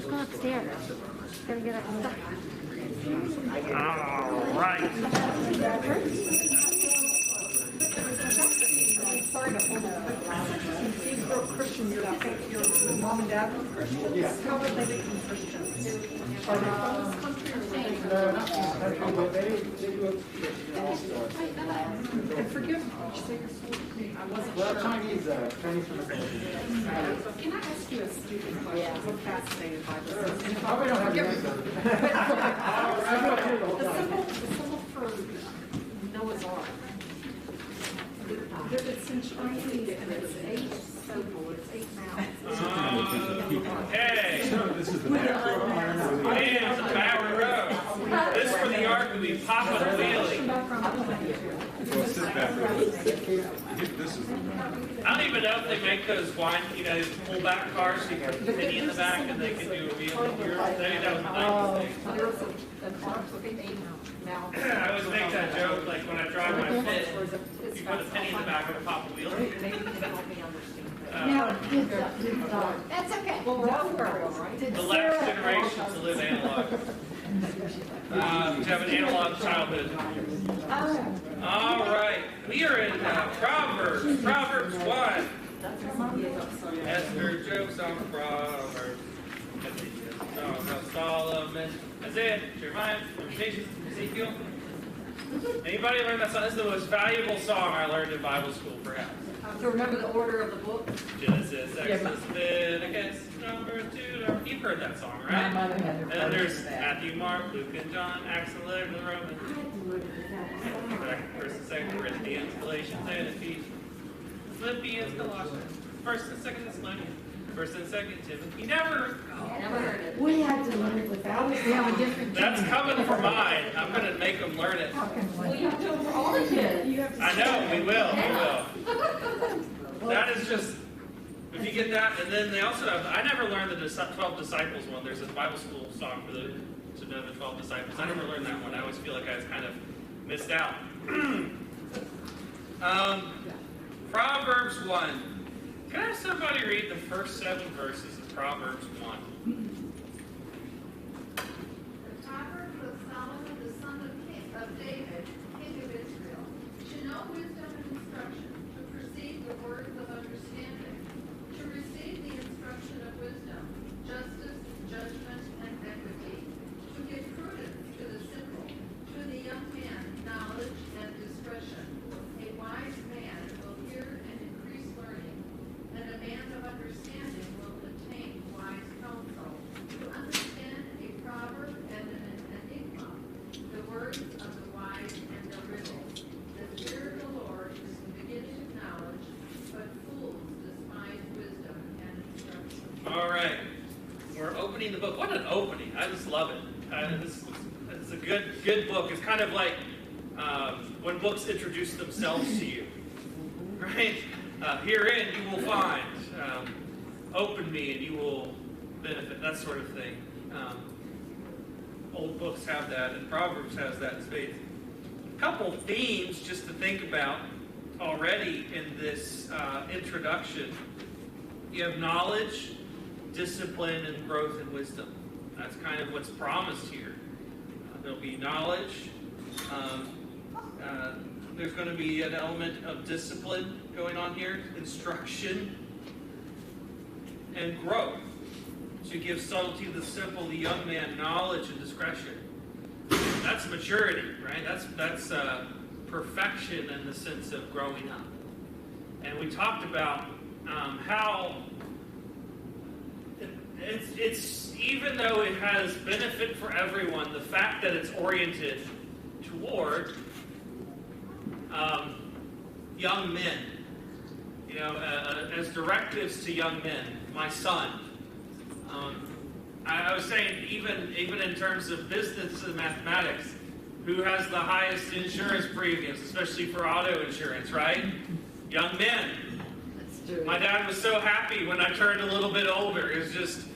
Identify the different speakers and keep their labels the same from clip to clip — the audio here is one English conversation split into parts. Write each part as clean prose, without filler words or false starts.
Speaker 1: Let's go upstairs. Gotta get up.
Speaker 2: All right.
Speaker 3: Sorry to hold up. These girl Christians, your mom and dad were Christians? Yes. How would they become Christians? Are they from this country or were they?
Speaker 4: No, not from this country, but they do
Speaker 3: And forgive me, you say your full name. I wasn't
Speaker 4: well,
Speaker 3: sure.
Speaker 4: Chinese from the Philippines.
Speaker 3: Can I ask you a stupid question? I'm fascinated by this. And if I
Speaker 4: Probably don't have the
Speaker 3: forgive me.
Speaker 4: answer. I know too the whole
Speaker 3: The
Speaker 4: time.
Speaker 3: symbol for Noah's Ark. It's in Chinese and it's 8 symbol, it's 8 mouths.
Speaker 2: Hey,
Speaker 4: This is the back row.
Speaker 2: man, the back row. This for the ark would be Papa the Wheelie.
Speaker 5: Well, sit back. This is.
Speaker 2: I don't even know if they make those wine, pull back cars so you can put a penny in the back and they can do a wheel. Maybe that was the 90s thing.
Speaker 3: There's an ark with 8 mouths.
Speaker 2: I always make that joke, like when I drive my Fit, you put a penny in the back of a Papa Wheelie.
Speaker 3: Maybe you can help me understand that.
Speaker 1: No, good dog. That's okay.
Speaker 3: Well, we're all girls, right?
Speaker 2: The last generation to live analog. To have an analog childhood. All right, we are in Proverbs. Proverbs 1. Esther jokes on Proverbs. Solomon, Isaiah, Jeremiah, Lamentations, Ezekiel. Anybody learn that song? This is the most valuable song I learned in Bible school, perhaps.
Speaker 3: To remember the order of the book?
Speaker 2: Genesis, Exodus, Leviticus, Numbers, Deuteronomy. You've heard that song, right? And then there's Matthew, Mark, Luke, and John, Acts, and Leviticus, and Romans. First and Second Corinthians, Galatians, and Ephesians, Philippians, Colossians, First and Second Thessalonians, First and Second Timothy. You never
Speaker 3: Never heard it.
Speaker 1: We had to learn it without. We have a different.
Speaker 2: That's coming from mine. I'm going to make them learn it.
Speaker 3: Well, you have to for all the kids. You have to
Speaker 2: I know, we will. That is just, if you get that, and then they also have, I never learned the 12 disciples one. There's a Bible school song for to know the 12 disciples. I never learned that one. I always feel like I was kind of missed out. Proverbs 1. Can I have somebody read the first 7 verses of Proverbs 1?
Speaker 6: The Proverbs of Solomon, the son of David, king of Israel, to know wisdom and instruction, to perceive the words of understanding, to receive the instruction of wisdom, justice, judgment, and equity, to give prudence to the simple, to the young man knowledge and discretion. A wise man will hear and increase learning, and a man of understanding will attain wise counsel. To understand a proverb and an enigma, the words of the wise and the riddle. The fear of the Lord is the beginning of knowledge, but fools despise wisdom and instruction.
Speaker 2: All right. We're opening the book. What an opening. I just love it. This is a good book. It's kind of like when books introduce themselves to you. Right? Herein you will find. Open me and you will benefit. That sort of thing. Old books have that, and Proverbs has that in spades. A couple themes just to think about already in this introduction. You have knowledge, discipline, and growth and wisdom. That's kind of what's promised here. There'll be knowledge. There's going to be an element of discipline going on here, instruction, and growth. To give subtlety to the simple, the young man knowledge and discretion. That's maturity, right? That's perfection in the sense of growing up. And we talked about how it's even though it has benefit for everyone, the fact that it's oriented toward young men, as directives to young men. My son. I was saying, even in terms of business and mathematics, who has the highest insurance premiums, especially for auto insurance, right? Young men. My dad was so happy when I turned a little bit older. It was just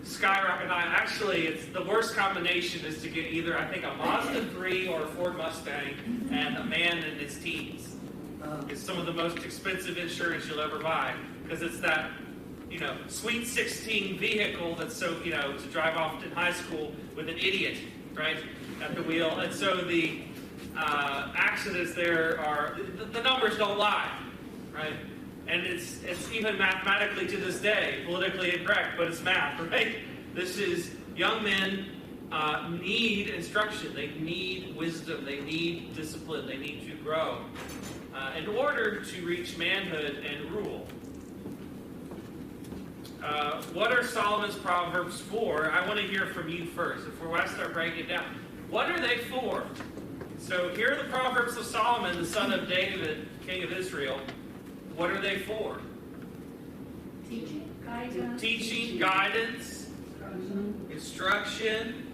Speaker 2: skyrocketing. Actually, it's the worst combination is to get either, I think, a Mazda 3 or a Ford Mustang and a man in his teens. It's some of the most expensive insurance you'll ever buy because it's that sweet 16 vehicle that's so, to drive off to high school with an idiot, right, at the wheel. And so the accidents there the numbers don't lie, right? And it's even mathematically to this day, politically incorrect, but it's math, right? This is, young men need instruction. They need wisdom. They need discipline. They need to grow in order to reach manhood and rule. What are Solomon's Proverbs for? I want to hear from you first. If we're going to start breaking it down, what are they for? So here are the Proverbs of Solomon, the son of David, king of Israel. What are they for?
Speaker 6: Teaching, guidance.
Speaker 2: Teaching, guidance, instruction,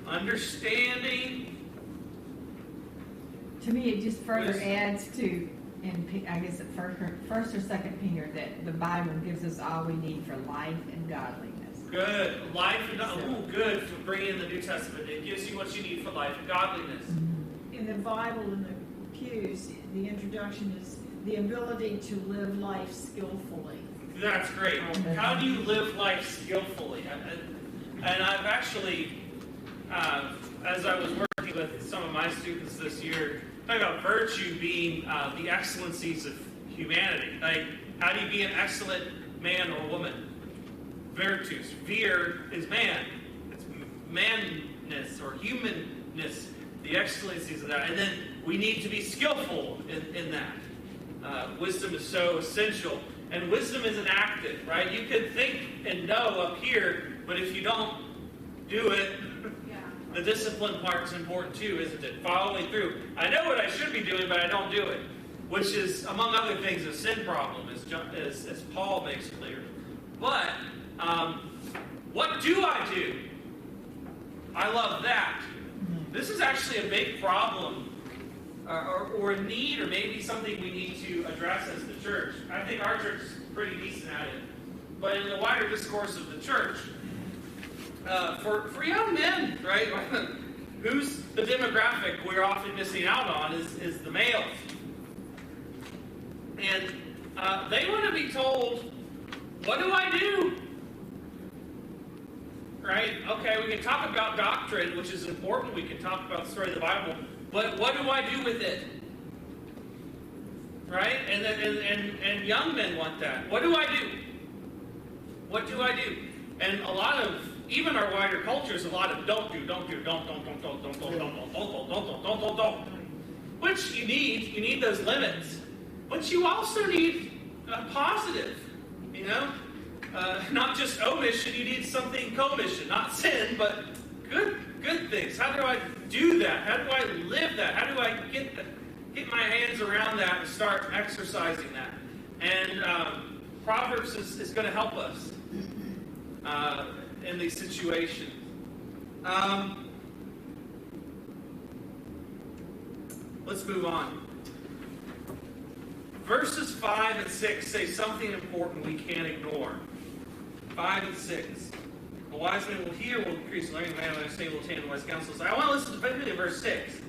Speaker 2: understanding.
Speaker 7: To me, it just further adds to, I guess at first or second Peter, that the Bible gives us all we need for life and godliness.
Speaker 2: Good. Life and good for bringing in the New Testament. It gives you what you need for life and godliness.
Speaker 3: In the Bible, in the pews, the introduction is the ability to live life skillfully.
Speaker 2: That's great. How do you live life skillfully? And I've actually, as I was working with some of my students this year, talking about virtue being the excellencies of humanity. Like, how do you be an excellent man or woman? Virtues. Vir is man. It's manness or humanness, the excellencies of that. And then we need to be skillful in that. Wisdom is so essential. And wisdom isn't active, right? You could think and know up here, but if you don't do it, the discipline part's important too, isn't it? Following through. I know what I should be doing, but I don't do it. Which is, among other things, a sin problem, as Paul makes clear. But, what do I do? I love that. This is actually a big problem, or a need, or maybe something we need to address as the church. I think our church is pretty decent at it. But in the wider discourse of the church, for young men, right, who's the demographic we're often missing out on is the males. And they want to be told, what do I do? Right? Okay, we can talk about doctrine, which is important. We can talk about the story of the Bible. But what do I do with it? Right? And young men want that. What do I do? What do I do? And a lot of, even our wider culture is a lot of don't. Which you need those limits. But you also need a positive, not just omission, you need something commission, not sin, but good things. How do I do that? How do I live that? How do I get my hands around that and start exercising that? And Proverbs is going to help us in these situations. Let's move on. Verses 5 and 6 say something important we can't ignore. 5 and 6. A wise man will hear, will increase learning, a man will understand, will attain wise counsels. I want to listen specifically to verse 6.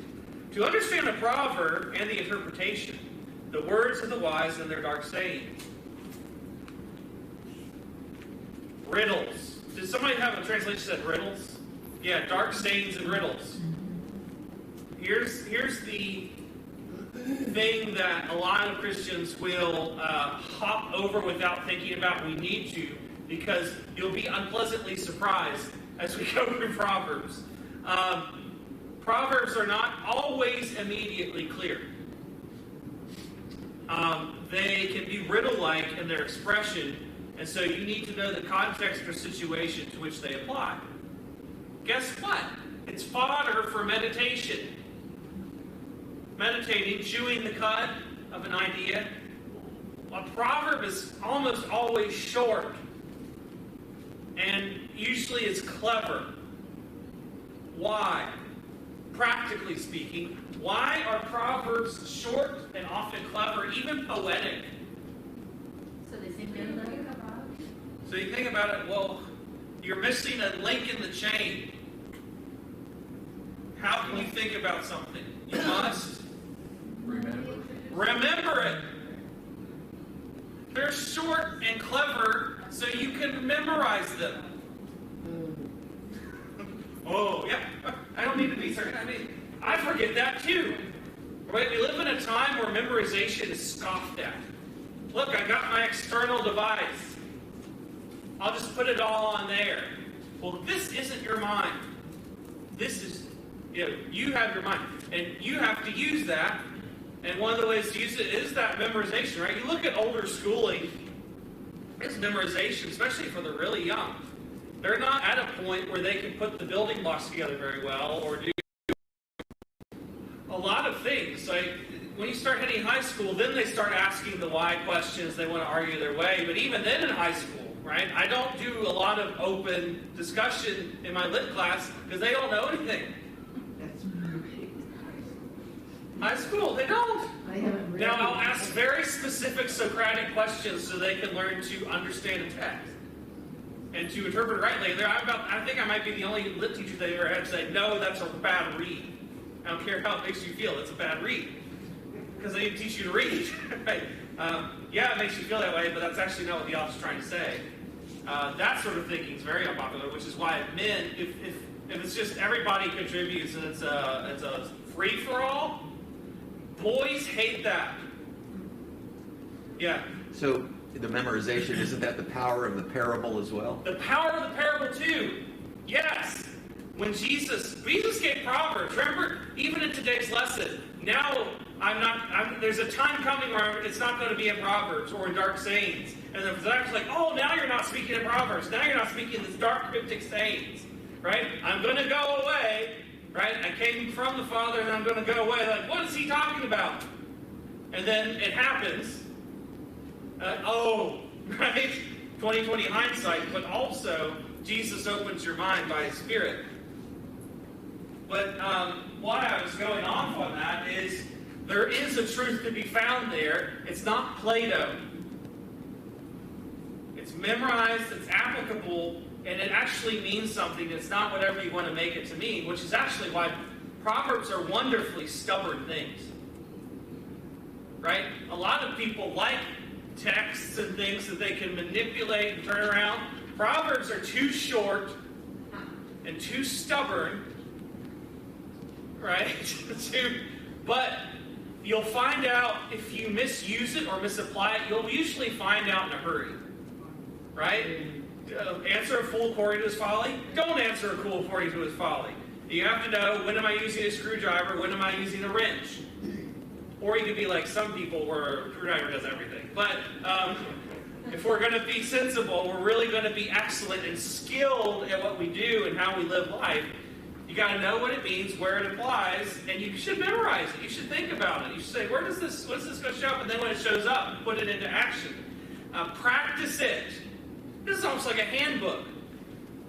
Speaker 2: To understand the proverb and the interpretation, the words of the wise and their dark sayings. Riddles. Did somebody have a translation that said riddles? Yeah, dark sayings and riddles. Here's the thing that a lot of Christians will hop over without thinking about. We need to, because you'll be unpleasantly surprised as we go through Proverbs. Proverbs are not always immediately clear. They can be riddle-like in their expression, and so you need to know the context or situation to which they apply. Guess what? It's fodder for meditation. Meditating, chewing the cud of an idea. A proverb is almost always short, and usually it's clever. Why? Practically speaking, why are proverbs short and often clever, even poetic?
Speaker 1: So they seem to
Speaker 2: So you think about it, well, you're missing a link in the chain. How can you think about something? You must remember it. They're short so you can memorize them. Oh, yeah. I don't need to be certain. I mean, I forget that too. Right? We live in a time where memorization is scoffed at. Look, I got my external device. I'll just put it all on there. Well, this isn't your mind. This is, you have your mind. And you have to use that. And one of the ways to use it is that memorization, right? You look at older schooling, it's memorization, especially for the really young. They're not at a point where they can put the building blocks together very well or do a lot of things. Like when you start hitting high school, then they start asking the why questions. They want to argue their way. But even then in high school, right, I don't do a lot of open discussion in my lit class because they don't know anything. High school, they don't. Now I'll ask very specific Socratic questions so they can learn to understand a text and to interpret it rightly. I think I might be the only lit teacher they ever had say, no, that's a bad read. I don't care how it makes you feel, it's a bad read. Because they didn't teach you to read. Right? Yeah, it makes you feel that way, but that's actually not what the author's trying to say. That sort of thinking is very unpopular, which is why men, if it's just everybody contributes and it's a free-for-all, boys hate that. Yeah.
Speaker 8: So the memorization, isn't that the power of the parable as well?
Speaker 2: The power of the parable too. Yes. When Jesus gave Proverbs. Remember, even in today's lesson, now there's a time coming where it's not going to be in Proverbs or in dark sayings. And the disciples like, oh, now you're not speaking in Proverbs. Now you're not speaking this dark cryptic sayings. Right? I'm going to go away. Right? I came from the Father and I'm going to go away. Like, what is he talking about? And then it happens. Right? 20/20 hindsight. But also, Jesus opens your mind by His Spirit. But why I was going off on that is there is a truth to be found there. It's not Plato. It's memorized, it's applicable, and it actually means something. It's not whatever you want to make it to mean, which is actually why Proverbs are wonderfully stubborn things. Right? A lot of people like texts and things that they can manipulate and turn around. Proverbs are too short and too stubborn. Right? But you'll find out if you misuse it or misapply it, you'll usually find out in a hurry. Right? Answer a fool according to his folly. Don't answer a fool according to his folly. You have to know, when am I using a screwdriver? When am I using a wrench? Or you could be like some people where a screwdriver does everything. But if we're going to be sensible, we're really going to be excellent and skilled at what we do and how we live life. You got to know what it means, where it applies, and you should memorize it. You should think about it. You should say, what is this going to show up? And then when it shows up, put it into action. Practice it. This is almost like a handbook.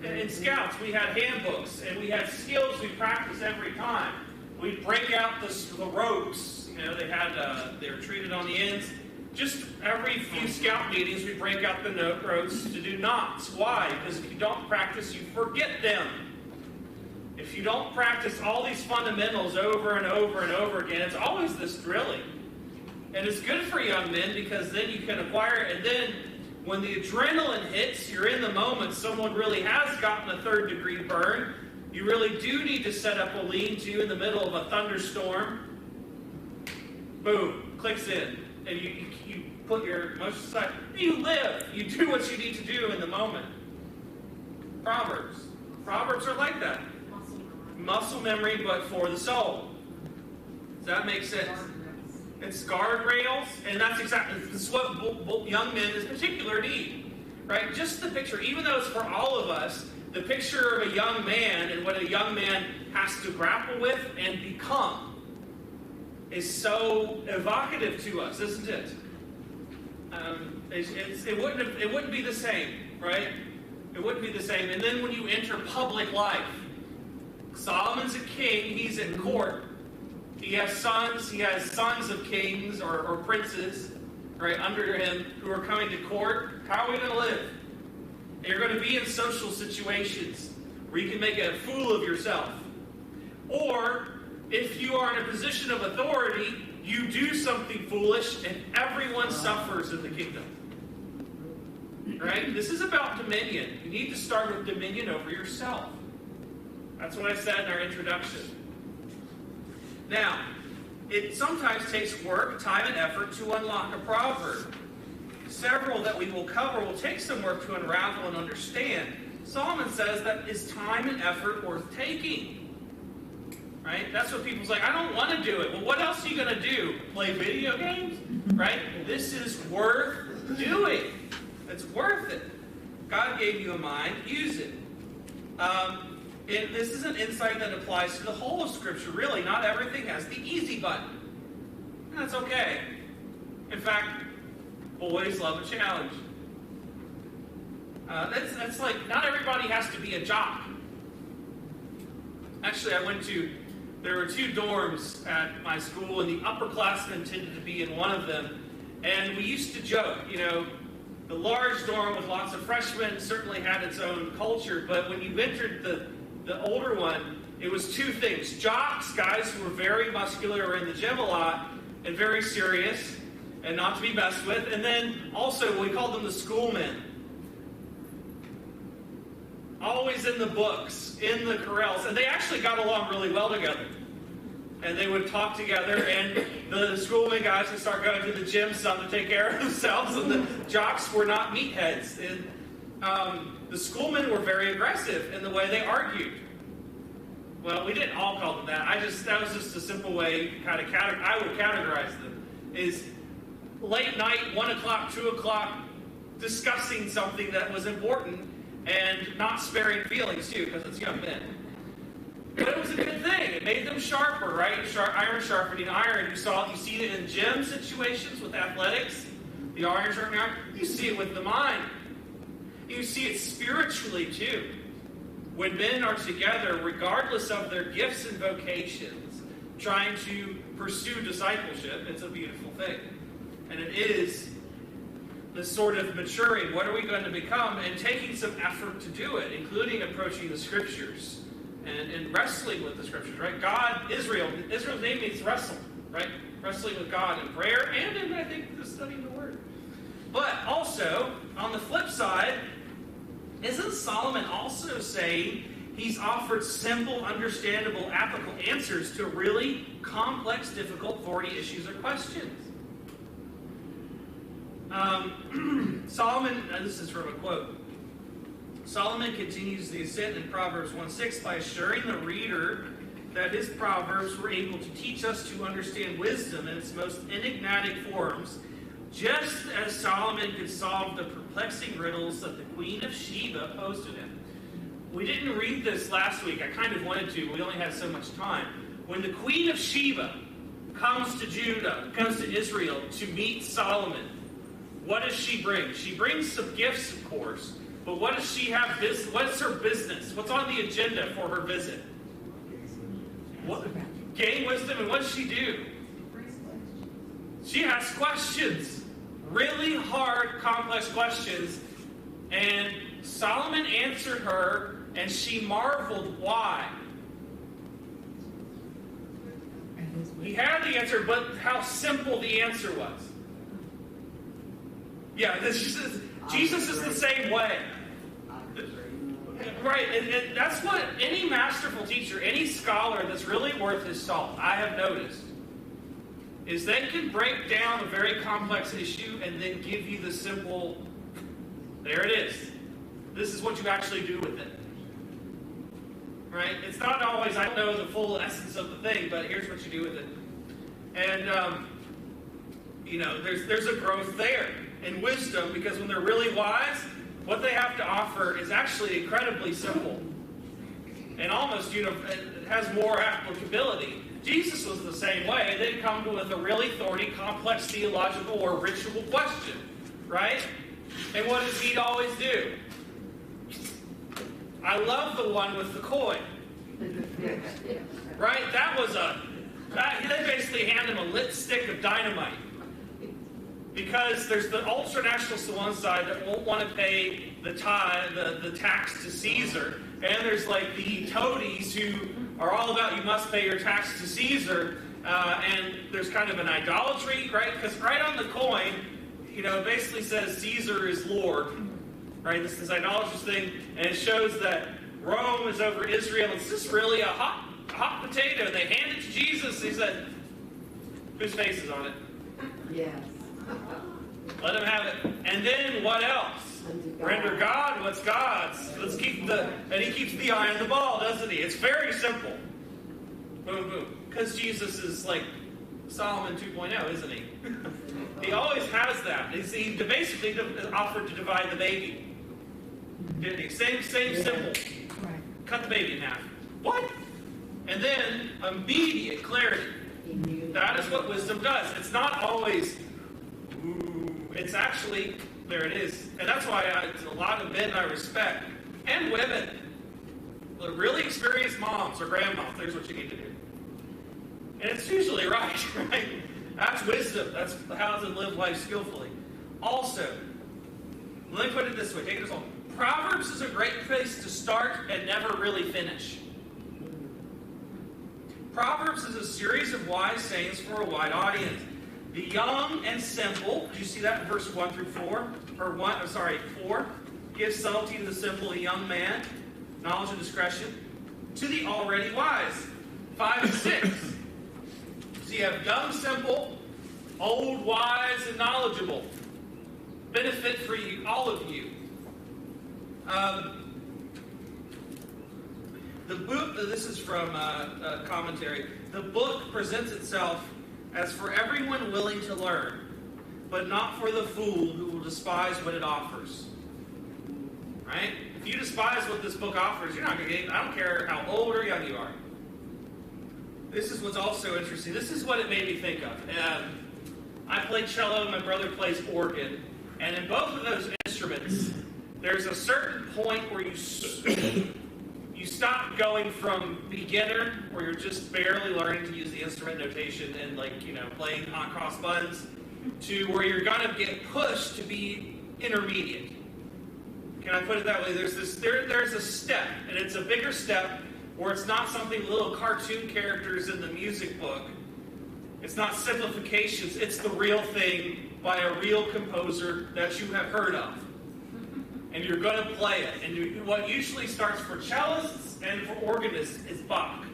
Speaker 2: In Scouts, we had handbooks, and we had skills we practice every time. We'd break out the ropes. They were treated on the ends. Just every few Scout meetings, we break out the ropes to do knots. Why? Because if you don't practice, you forget them. If you don't practice all these fundamentals over and over and over again, it's always this drilling. And it's good for young men because then you can acquire it. And then when the adrenaline hits, you're in the moment. Someone really has gotten a third-degree burn. You really do need to set up a lean-to in the middle of a thunderstorm. Boom, clicks in. And you put your emotions aside. You live. You do what you need to do in the moment. Proverbs are like that. Muscle memory, but for the soul. Does that make sense? It's guardrails, and that's what young men in particular need. Right? Just the picture, even though it's for all of us, the picture of a young man and what a young man has to grapple with and become is so evocative to us, isn't it? It wouldn't be the same, right? It wouldn't be the same. And then when you enter public life, Solomon's a king, he's in court. He has sons of kings or princes, right, under him who are coming to court. How are we going to live? And you're going to be in social situations where you can make a fool of yourself. Or, if you are in a position of authority, you do something foolish and everyone suffers in the kingdom. Right? This is about dominion. You need to start with dominion over yourself. That's what I said in our introduction. Now, it sometimes takes work, time, and effort to unlock a proverb. Several that we will cover will take some work to unravel and understand. Solomon says that is time and effort worth taking. Right? That's what people's like, I don't want to do it. Well, what else are you going to do? Play video games? Right? This is worth doing. It's worth it. God gave you a mind. Use it. This is an insight that applies to the whole of Scripture. Really, not everything has the easy button. And that's okay. In fact, boys love a challenge. That's like, not everybody has to be a jock. Actually, there were 2 dorms at my school, and the upperclassmen tended to be in one of them. And we used to joke, the large dorm with lots of freshmen certainly had its own culture, but when you entered the older one, it was 2 things. Jocks, guys who were very muscular or in the gym a lot, and very serious, and not to be messed with. And then also, we called them the schoolmen. Always in the books, in the corrals. And they actually got along really well together. And they would talk together, and the schoolmen guys would start going to the gym some to take care of themselves, and the jocks were not meatheads. And the schoolmen were very aggressive in the way they argued. Well, we didn't all call them that. That was just a simple way I would categorize them. Is late night, 1 o'clock, 2 o'clock, discussing something that was important and not sparing feelings too, because it's young men. But it was a good thing. It made them sharper, right? Iron sharpening iron. You see it in gym situations with athletics. The iron sharpening iron. You see it with the mind. You see it spiritually too. When men are together, regardless of their gifts and vocations, trying to pursue discipleship, it's a beautiful thing. And it is this sort of maturing. What are we going to become? And taking some effort to do it, including approaching the Scriptures and wrestling with the Scriptures, right? Israel's name means wrestle, right? Wrestling with God in prayer and in, I think, the studying the Word. But also, on the flip side, isn't Solomon also saying he's offered simple, understandable, applicable answers to really complex, difficult, thorny issues or questions? Solomon, this is from a quote. Solomon continues the ascent in Proverbs 1:6 by assuring the reader that his proverbs were able to teach us to understand wisdom in its most enigmatic forms, just as Solomon could solve the perplexing riddles that the Queen of Sheba posed to him. We didn't read this last week. I kind of wanted to. We only had so much time. When the Queen of Sheba comes to Judah, comes to Israel to meet Solomon, what does she bring? She brings some gifts, of course, but what does she have? What's her business? What's on the agenda for her visit? Gain wisdom, and what does she do? She asks questions. Really hard, complex questions. And Solomon answered her, and she marveled why. He had the answer, but how simple the answer was. Yeah, Jesus is the same way. Right, and that's what any masterful teacher, any scholar that's really worth his salt, I have noticed, is they can break down a very complex issue and then give you the simple, there it is. This is what you actually do with it. Right? It's not always, I don't know the full essence of the thing, but here's what you do with it. And, there's a growth there in wisdom, because when they're really wise, what they have to offer is actually incredibly simple. And almost, it has more applicability. Jesus was the same way. They didn't come with a really thorny, complex theological or ritual question. Right? And what does he always do? I love the one with the coin. Right? They basically hand him a lit stick of dynamite. Because there's the ultra-nationalists on one side that won't want to pay the tax to Caesar. And there's like the toadies who are all about you must pay your tax to Caesar. And there's kind of an idolatry, right? Because right on the coin, it basically says Caesar is Lord. right? This is idolatrous thing, and it shows that Rome is over Israel. It's just really a hot potato. And they hand it to Jesus. He said, whose face is on it?
Speaker 9: Yes.
Speaker 2: Let him have it. And then what else? Render God what's God's. Let's keep and he keeps the eye on the ball, doesn't he? It's very simple. Boom, boom. Because Jesus is like Solomon 2.0, isn't he? He always has that. He basically offered to divide the baby. Didn't he? Same symbol.
Speaker 7: Right.
Speaker 2: Cut the baby in half. What? And then immediate clarity. That is what wisdom does. It's not always, ooh, it's actually, there it is. And that's why a lot of men I respect, and women, the really experienced moms or grandmoms, there's what you need to do. And it's usually right, right? That's wisdom. That's how to live life skillfully. Also, let me put it this way, take this home. Proverbs is a great place to start and never really finish. Proverbs is a series of wise sayings for a wide audience. The young and simple, did you see that in verse 1 through 4? 4. Give subtlety to the simple, a young man, knowledge and discretion. To the already wise, 5 and 6. So you have young, simple, old, wise, and knowledgeable. Benefit for you, all of you. The book, this is from a commentary, the book presents itself as for everyone willing to learn, but not for the fool who will despise what it offers. Right? If you despise what this book offers, you're not going to get it. I don't care how old or young you are. This is what's also interesting. This is what it made me think of. I play cello, my brother plays organ, and in both of those instruments, there's a certain point where you stop going from beginner, where you're just barely learning to use the instrument notation and playing on cross buttons, to where you're going to get pushed to be intermediate. Can I put it that way? There's a step, and it's a bigger step where it's not something little cartoon characters in the music book. It's not simplifications. It's the real thing by a real composer that you have heard of. And you're going to play it. And what usually starts for cellists and for organists is Bach.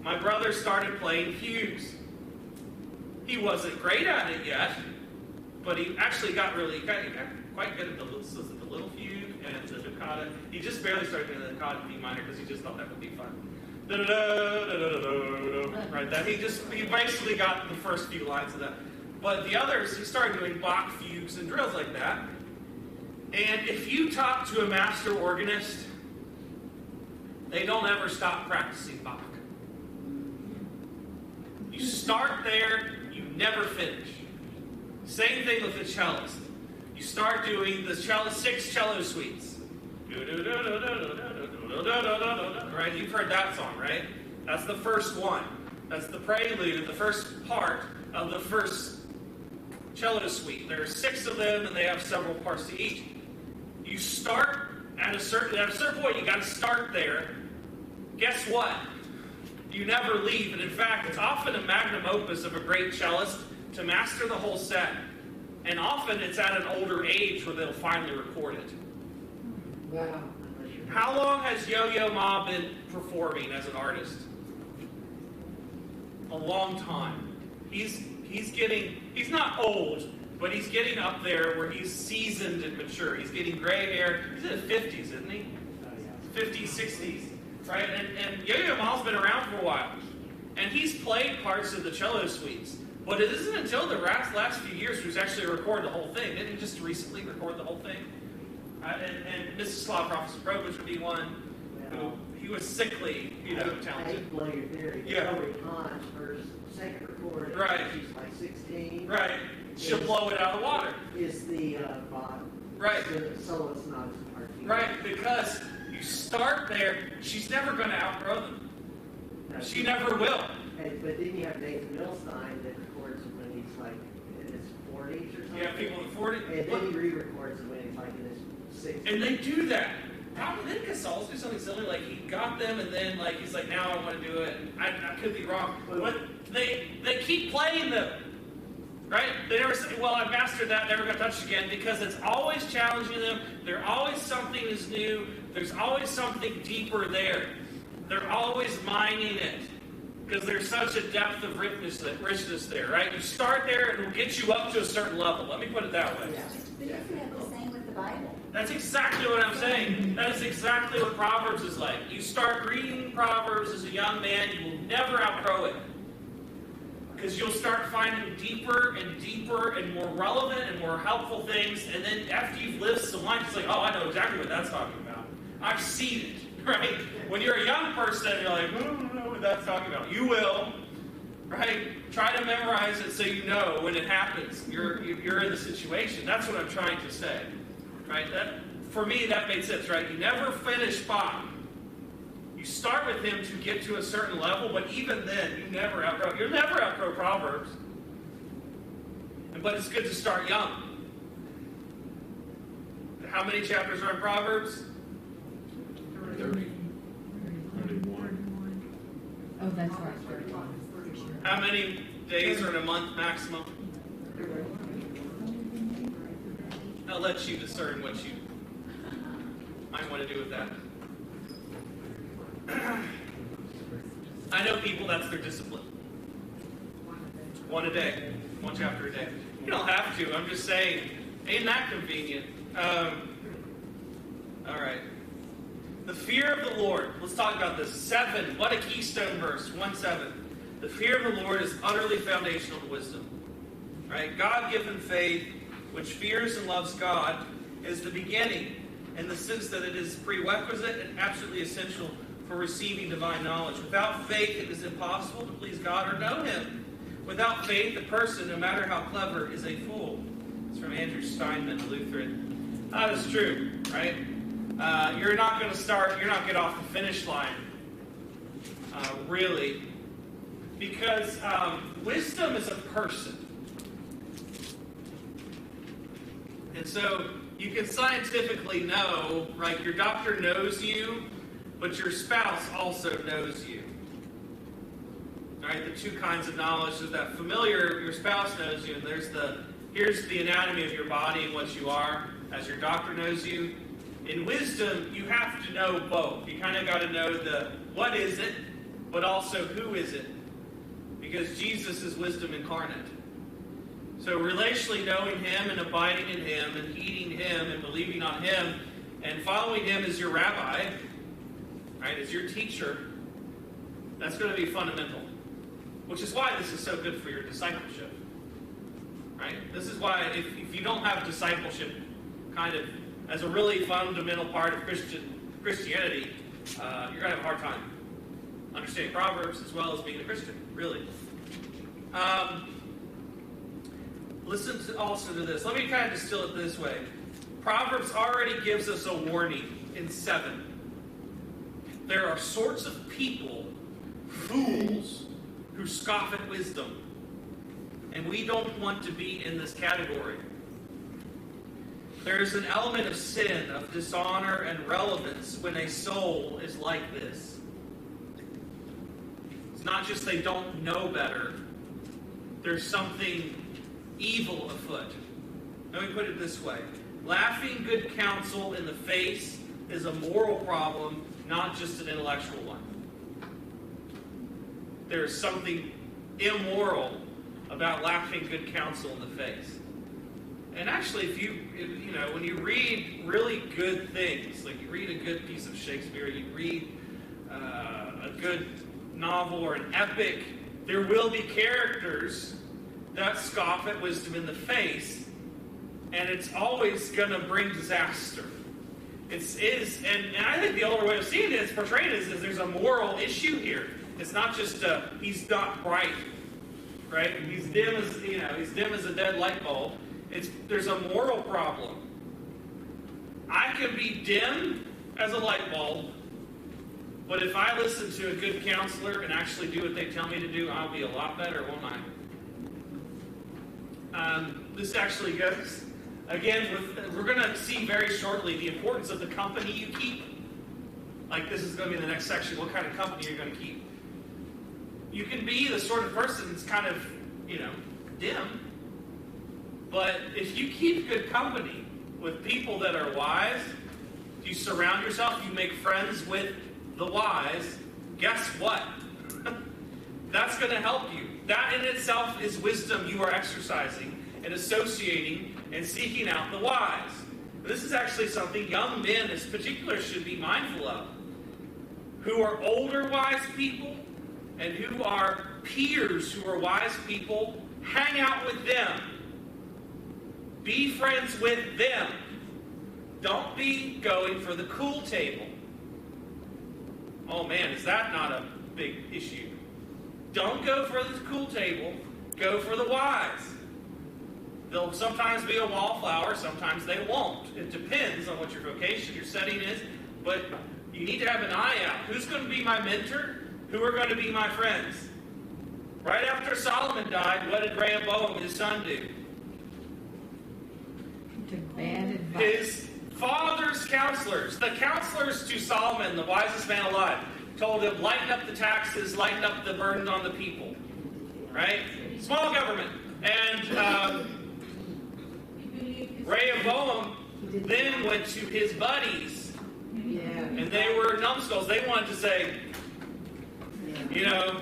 Speaker 2: My brother started playing fugues. He wasn't great at it yet, but he actually got quite good at the little fugue and the toccata. He just barely started doing the toccata in B minor because he just thought that would be fun. Right, that he basically got the first few lines of that. But the others, he started doing Bach fugues and drills like that. And if you talk to a master organist, they don't ever stop practicing Bach. You start there, you never finish. Same thing with the cellist. You start doing the 6 cello suites. Right? You've heard that song, right? That's the first one. That's the prelude, the first part of the first cello suite. There are 6 of them, and they have several parts to each. You start at a certain point. You got to start there. Guess what? You never leave, and in fact, it's often a magnum opus of a great cellist to master the whole set. And often it's at an older age where they'll finally record it.
Speaker 9: Wow.
Speaker 2: How long has Yo-Yo Ma been performing as an artist? A long time. He's not old, but he's getting up there where he's seasoned and mature. He's getting gray hair. He's in his 50s, isn't he? 50s, 60s. Right? And Yo-Yo Ma's been around for a while. And he's played parts of the cello suites. But it isn't until the last few years who's actually recorded the whole thing. Didn't he just recently record the whole thing? And Mrs. Slaw, Professor Probich would be one who he was sickly, talented.
Speaker 9: I play your theory.
Speaker 2: Yeah.
Speaker 9: Hillary Hahn's first, second recording.
Speaker 2: Right.
Speaker 9: She's like 16.
Speaker 2: Right. She'll blow it out of the water.
Speaker 9: Is the bottom.
Speaker 2: Right.
Speaker 9: So it's not as hard.
Speaker 2: Right, because you start there, she's never going to outgrow them. She never will.
Speaker 9: But then you have Nathan Milstein that records when he's like in his 40s or something.
Speaker 2: You have people in the 40s.
Speaker 9: And then he re-records when he's like in his 60s.
Speaker 2: And they do that. Probably didn't Casals do something silly, like he got them and then he's like, now I want to do it. I could be wrong. But they keep playing them. Right? They never say, well, I've mastered that, never got touched again, because it's always challenging them. There's always something is new. There's always something deeper there. They're always mining it, because there's such a depth of richness there, right? You start there, and it'll get you up to a certain level. Let me put it that way.
Speaker 10: But isn't that the same with the Bible?
Speaker 2: That's exactly what I'm saying. That is exactly what Proverbs is like. You start reading Proverbs as a young man, you will never outgrow it. Because you'll start finding deeper and deeper and more relevant and more helpful things. And then after you've lived some life, it's like, oh, I know exactly what that's talking about. I've seen it, right? When you're a young person, you're like, I don't know what that's talking about. You will, right? Try to memorize it so you know when it happens. You're in the situation. That's what I'm trying to say, right? That, for me, that made sense, right? You never finish Bob. You start with him to get to a certain level, but even then, you'll never outgrow Proverbs. But it's good to start young. How many chapters are in Proverbs?
Speaker 5: 30. 31.
Speaker 7: Oh, that's right.
Speaker 2: How many days are in a month maximum? I'll let you discern what you might want to do with that. I know people, that's their discipline. One a day. One chapter a day. You don't have to. I'm just saying, ain't that convenient? All right. The fear of the Lord. Let's talk about this. 7. What a keystone verse. 1:7. The fear of the Lord is utterly foundational to wisdom. Right? God-given faith, which fears and loves God, is the beginning, in the sense that it is prerequisite and absolutely essential for receiving divine knowledge. Without faith, it is impossible to please God or know Him. Without faith, the person, no matter how clever, is a fool. It's from Andrew Steinman, Lutheran. That's true, right? You're not going to get off the finish line, really. Because wisdom is a person. And so you can scientifically know, right, your doctor knows you, but your spouse also knows you. All right, the two kinds of knowledge is that familiar, your spouse knows you, and here's the anatomy of your body and what you are, as your doctor knows you. In wisdom, you have to know both. You kind of got to know the what is it, but also who is it. Because Jesus is wisdom incarnate. So relationally knowing Him and abiding in Him and heeding Him and believing on Him and following Him as your rabbi, right, as your teacher, that's going to be fundamental. Which is why this is so good for your discipleship. Right? This is why if you don't have discipleship kind of as a really fundamental part of Christianity, you're going to have a hard time understanding Proverbs as well as being a Christian, really. Listen also to this. Let me kind of distill it this way. Proverbs already gives us a warning in 7. There are sorts of people, fools, who scoff at wisdom. And we don't want to be in this category. There is an element of sin, of dishonor and relevance when a soul is like this. It's not just they don't know better. There's something evil afoot. Let me put it this way. Laughing good counsel in the face is a moral problem, not just an intellectual one. There is something immoral about laughing good counsel in the face. And actually, if you when you read really good things, like you read a good piece of Shakespeare, you read a good novel or an epic, there will be characters that scoff at wisdom in the face, and it's always going to bring disaster. And I think the older way of seeing it is portrayed is there's a moral issue here. It's not just he's not bright, right? He's dim as a dead light bulb. There's a moral problem. I can be dim as a light bulb, but if I listen to a good counselor and actually do what they tell me to do, I'll be a lot better, won't I? This actually goes, again, we're going to see very shortly the importance of the company you keep. Like this is going to be the next section, what kind of company you're going to keep. You can be the sort of person that's kind of, dim, But if you keep good company with people that are wise, you surround yourself, you make friends with the wise, guess what? That's going to help you. That in itself is wisdom you are exercising and associating and seeking out the wise. This is actually something young men in particular should be mindful of. Who are older wise people and who are peers who are wise people, hang out with them. Be friends with them. Don't be going for the cool table. Oh man, is that not a big issue? Don't go for the cool table. Go for the wise. They'll sometimes be a wallflower, sometimes they won't. It depends on what your vocation, your setting is, but you need to have an eye out. Who's going to be my mentor? Who are going to be my friends? Right after Solomon died, what did Rehoboam, his son, do?
Speaker 7: Took bad advice.
Speaker 2: His father's counselors, the counselors to Solomon, the wisest man alive, told him, lighten up the taxes, lighten up the burden on the people. Right? Small government. And Rehoboam then went to his buddies, and they were numbskulls. They wanted to say, you know,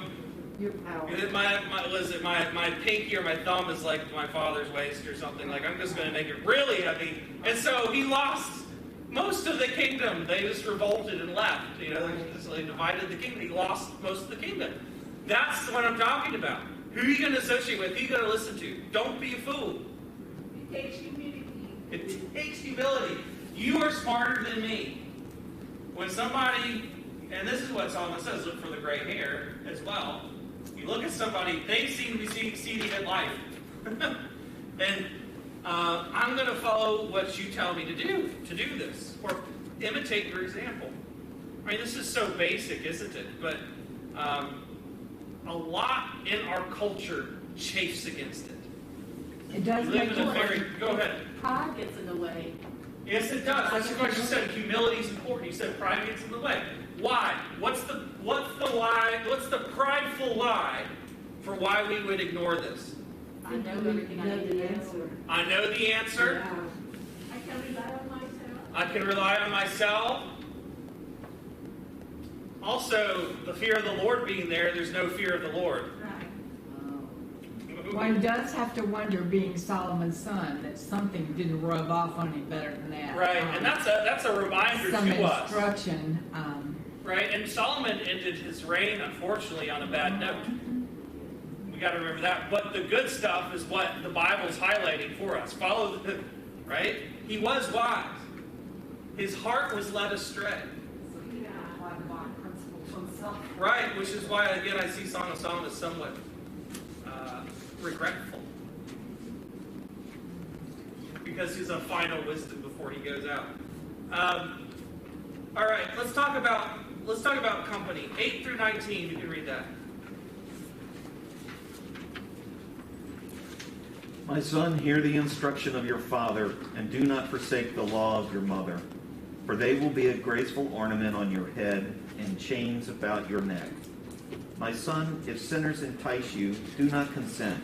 Speaker 2: my pinky or my thumb is like my father's waist or something. Like, I'm just going to make it really heavy. And so he lost most of the kingdom. They just revolted and left. You know, they divided the kingdom. He lost most of the kingdom. That's what I'm talking about. Who are you going to associate with? Who are you going to listen to? Don't be a fool.
Speaker 6: It takes humility.
Speaker 2: It takes humility. You are smarter than me. When somebody, and this is what Solomon says, look for the gray hair as well. You look at somebody, they seem to be succeeding in life. And I'm going to follow what you tell me to do this, or imitate your example. I mean, this is so basic, isn't it? But a lot in our culture chafes against it.
Speaker 7: It does
Speaker 2: We live
Speaker 7: make
Speaker 2: in a
Speaker 7: you
Speaker 2: very, go ahead.
Speaker 1: Pride gets in the way.
Speaker 2: Yes, it does. That's what you said. Humility is important. You said pride gets in the way. Why? What's the lie? What's the prideful lie for why we would ignore this?
Speaker 1: I know everything I need to know.
Speaker 2: I know the answer.
Speaker 6: I can rely on myself.
Speaker 2: I can rely on myself. Also, the fear of the Lord being there, there's no fear of the Lord.
Speaker 7: One does have to wonder, being Solomon's son, that something didn't rub off on him better than that.
Speaker 2: Right, and that's a reminder
Speaker 7: some
Speaker 2: to us.
Speaker 7: instruction.
Speaker 2: Right, and Solomon ended his reign, unfortunately, on a bad note. We got to remember that. But the good stuff is what the Bible's highlighting for us. Follow the, right? He was wise. His heart was led astray. Right, which is why, again, I see Song of Solomon as somewhat regretful. Because he's a final wisdom before he goes out. All right, let's talk about company. 8 through 19, you can read that.
Speaker 11: My son, hear the instruction of your father, and do not forsake the law of your mother, for they will be a graceful ornament on your head and chains about your neck. My son, if sinners entice you, do not consent.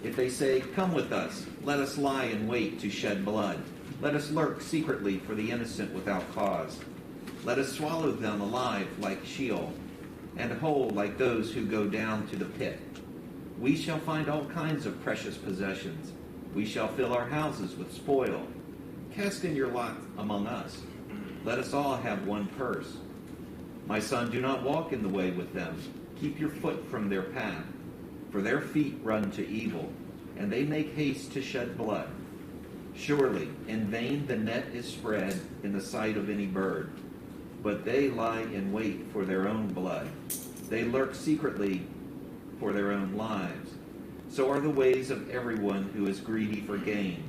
Speaker 11: If they say, come with us, let us lie in wait to shed blood. Let us lurk secretly for the innocent without cause. Let us swallow them alive like Sheol, and whole like those who go down to the pit. We shall find all kinds of precious possessions. We shall fill our houses with spoil. Cast in your lot among us. Let us all have one purse. My son, do not walk in the way with them. Keep your foot from their path. For their feet run to evil, and they make haste to shed blood. Surely, in vain the net is spread in the sight of any bird. But they lie in wait for their own blood. They lurk secretly for their own lives. So are the ways of everyone who is greedy for gain.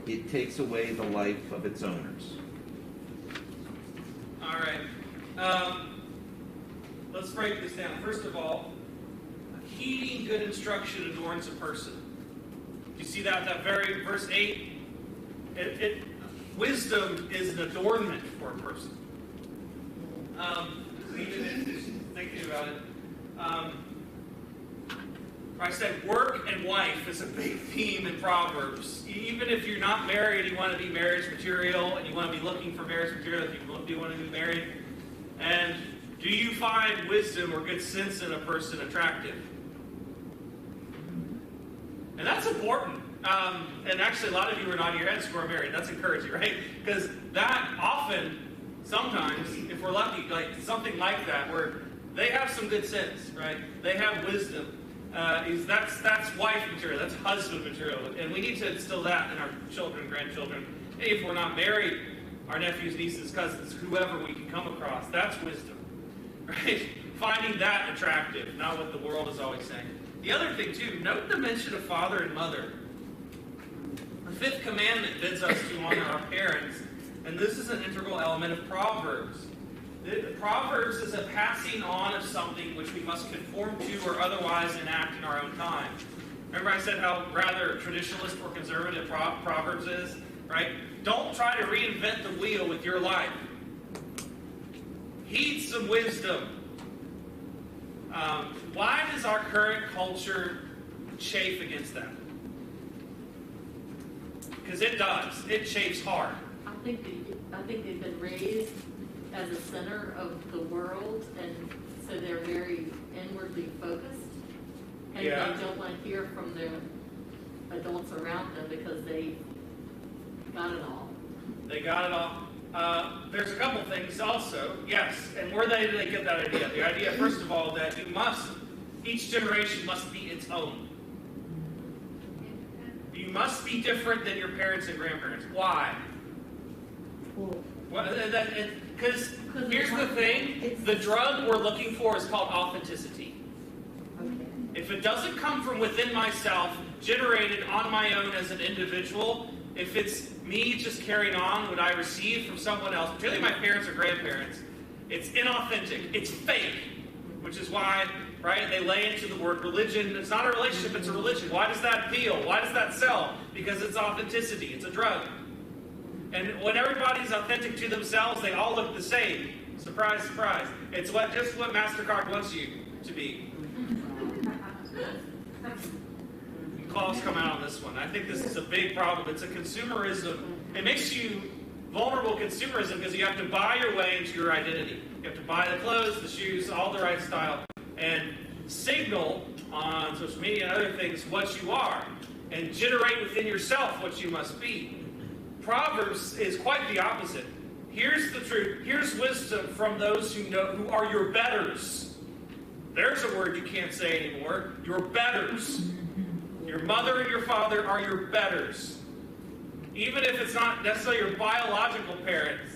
Speaker 11: It takes away the life of its owners.
Speaker 2: All right. Let's break this down. First of all, heeding good instruction adorns a person. You see that very verse 8? Wisdom is an adornment for a person. Even if thinking about it. I said work and wife is a big theme in Proverbs. Even if you're not married, you want to be marriage material, and you want to be looking for marriage material if you do want to be married. And do you find wisdom or good sense in a person attractive? And that's important. And actually, a lot of you are nodding your heads who are married. That's encouraging, right? Because that often, sometimes, if we're lucky, like something like that, where they have some good sense, right? They have wisdom. That's wife material. That's husband material. And we need to instill that in our children, grandchildren. If we're not married, our nephews, nieces, cousins, whoever we can come across. That's wisdom, right? Finding that attractive, not what the world is always saying. The other thing, too, note the mention of father and mother. The fifth commandment bids us to honor our parents, and this is an integral element of Proverbs. The Proverbs is a passing on of something which we must conform to or otherwise enact in our own time. Remember I said how rather traditionalist or conservative Proverbs is, right? Don't try to reinvent the wheel with your life. Heed some wisdom. Why does our current culture chafe against that? Because it does. It chafes hard.
Speaker 1: I think they've been raised as a center of the world, and so they're very inwardly focused. And
Speaker 2: Yeah.
Speaker 1: they don't want to hear from their adults around them because they got it all.
Speaker 2: They got it all. There's a couple things also. Yes, and where did they get that idea? The idea, first of all, that each generation must be its own. You must be different than your parents and grandparents. Why? Because here's the thing. The drug we're looking for is called authenticity. If it doesn't come from within myself, generated on my own as an individual, if it's me just carrying on what I received from someone else, particularly my parents or grandparents, it's inauthentic. It's fake. Which is why, right, they lay into the word religion. It's not a relationship, it's a religion. Why does that appeal? Why does that sell? Because it's authenticity. It's a drug. And when everybody's authentic to themselves, they all look the same. Surprise, surprise. It's just what MasterCard wants you to be. Claws come out on this one. I think this is a big problem. It's a consumerism. It makes you vulnerable consumerism because you have to buy your way into your identity. You have to buy the clothes, the shoes, all the right style, and signal on social media and other things what you are, and generate within yourself what you must be. Proverbs is quite the opposite. Here's the truth. Here's wisdom from those who are your betters. There's a word you can't say anymore. Your betters. Your mother and your father are your betters. Even if it's not necessarily your biological parents,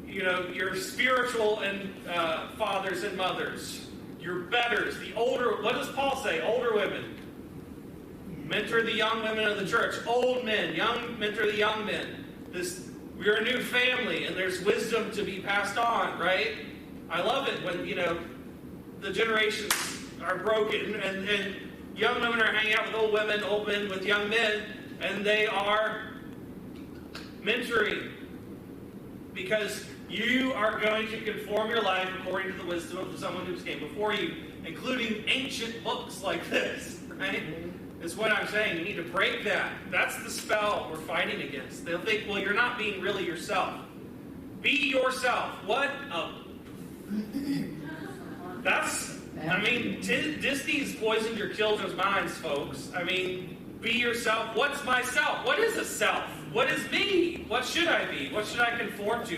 Speaker 2: your spiritual and fathers and mothers, your betters, the older, what does Paul say? Older women. Mentor the young women of the church. Old men, mentor the young men. We're a new family, and there's wisdom to be passed on, right? I love it when, the generations are broken, and young women are hanging out with old men with young men, and they are mentoring. Because you are going to conform your life according to the wisdom of someone who came before you, including ancient books like this, right? Is what I'm saying. You need to break that. That's the spell we're fighting against. They'll think, well, you're not being really yourself. Be yourself. What a... Disney's poisoned your children's minds, folks. Be yourself. What's myself? What is a self? What is me? What should I be? What should I conform to?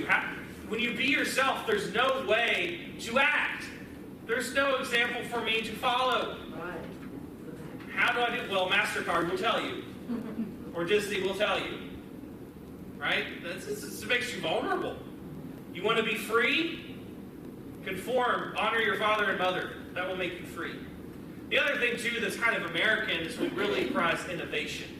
Speaker 2: When you be yourself, there's no way to act. There's no example for me to follow. How do I do? Well, MasterCard will tell you. Or Disney will tell you. Right? This makes you vulnerable. You want to be free? Conform. Honor your father and mother. That will make you free. The other thing, too, that's kind of American is we really prize innovation.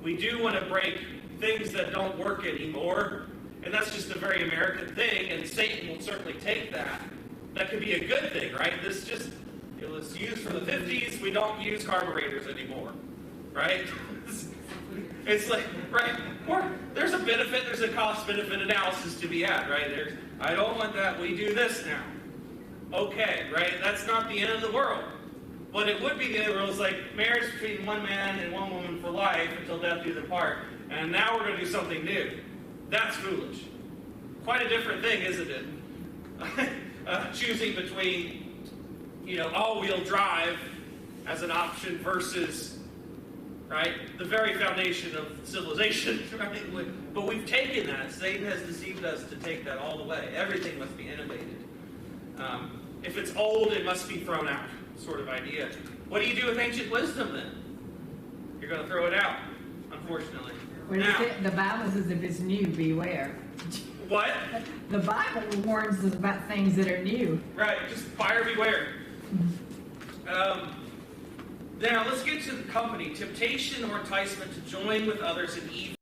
Speaker 2: We do want to break things that don't work anymore. And that's just a very American thing. And Satan will certainly take that. That could be a good thing, right? It was used for the 50s. We don't use carburetors anymore, right? It's like, right? Or there's a benefit, there's a cost-benefit analysis to be had, right? I don't want that. We do this now. Okay, right? That's not the end of the world. But it would be the other rules, like marriage between one man and one woman for life until death do them part. And now we're going to do something new. That's foolish. Quite a different thing, isn't it? Choosing between, all-wheel drive as an option versus, right, the very foundation of civilization, right? But we've taken that. Satan has deceived us to take that all the way. Everything must be innovated. If it's old, it must be thrown out, sort of idea. What do you do with ancient wisdom then? You're going to throw it out, unfortunately. Now,
Speaker 7: The Bible says if it's new, beware.
Speaker 2: what?
Speaker 7: The Bible warns us about things that are new.
Speaker 2: Right, just buyer beware. Now let's get to the company. Temptation or enticement to join with others in evil.